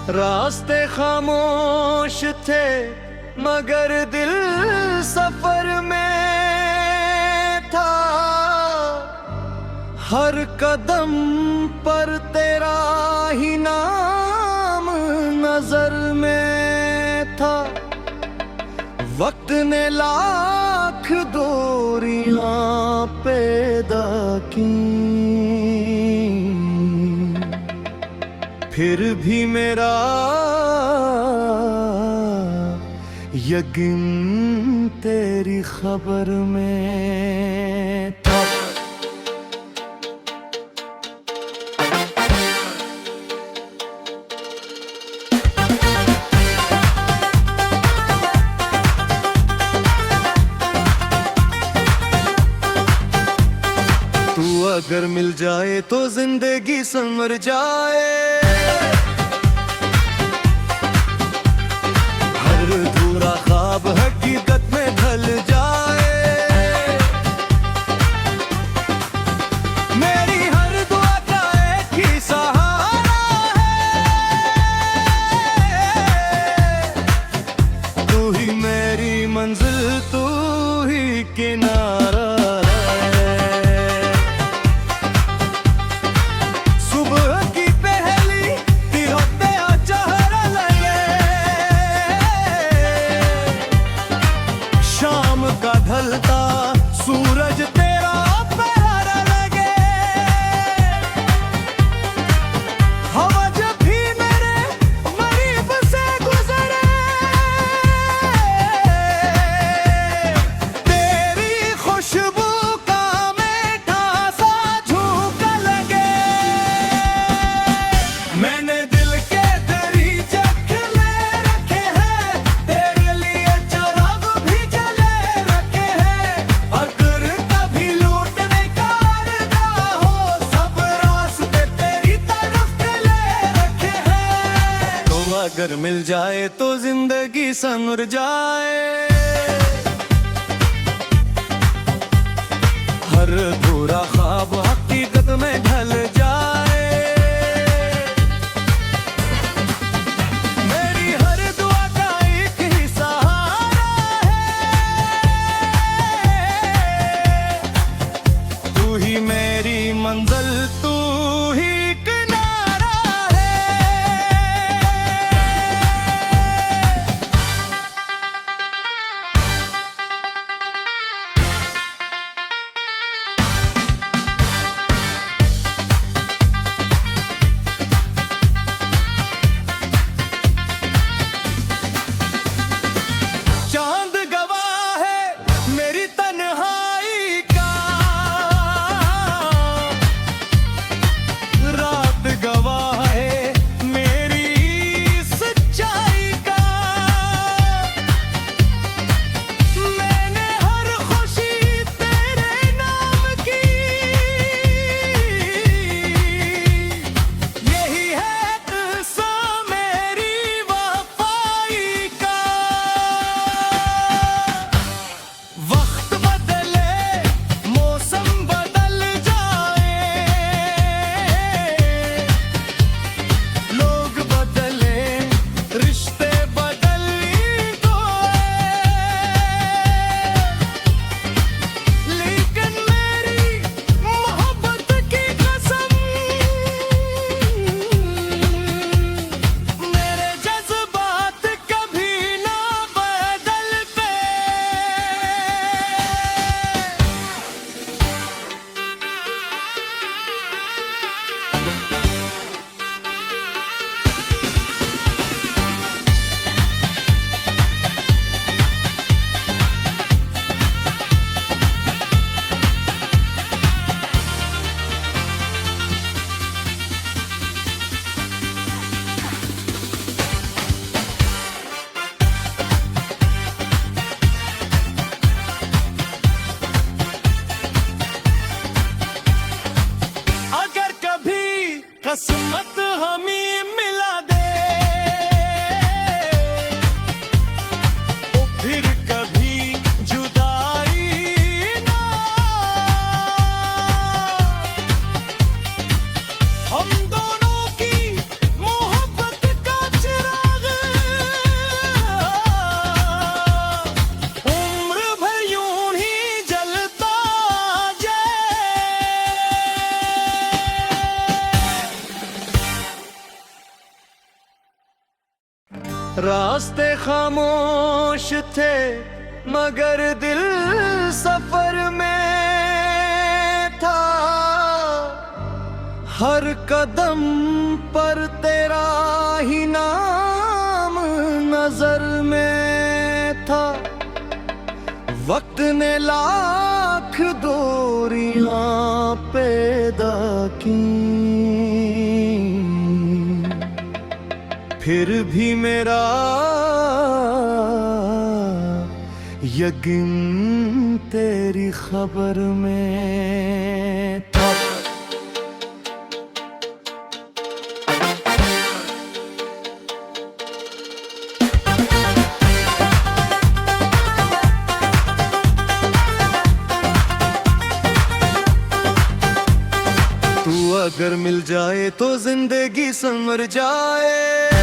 रास्ते खामोश थे मगर दिल सफर में था। हर कदम पर तेरा ही नाम नजर में था। वक्त ने लाख दूरियां पैदा की, फिर भी मेरा यकीन तेरी खबर में था। तू अगर मिल जाए तो जिंदगी संवर जाए। हर अधूरा ख्वाब हकीकत में ढल जाए। मेरी हर दुआ का एक ही सहारा है। तू ही मेरी मंजिल, तू ही किनारा। का ढलता सूरज तेरा प्यारा लगे। हवा जब भी मेरे करीब से गुजरे, तेरी खुशबू का मीठा सा झोंका लगे। मैंने दिल के दरीचे खिले रखे हैं, तेरे लिए चिराग भी जले। अगर मिल जाए तो जिंदगी संवर जाए। हर अधूरा ख्वाब हकीकत में ढल जाए। मेरी हर दुआ का एक ही सहारा है। तू ही मेरी मंजिल, तू ही किनारा है। रास्ते खामोश थे मगर दिल सफर में था। हर कदम पर तेरा ही नाम नजर में था। वक्त ने लाख दूरियां पैदा की, फिर भी मेरा यकीन तेरी खबर में था। तू अगर मिल जाए तो जिंदगी संवर जाए।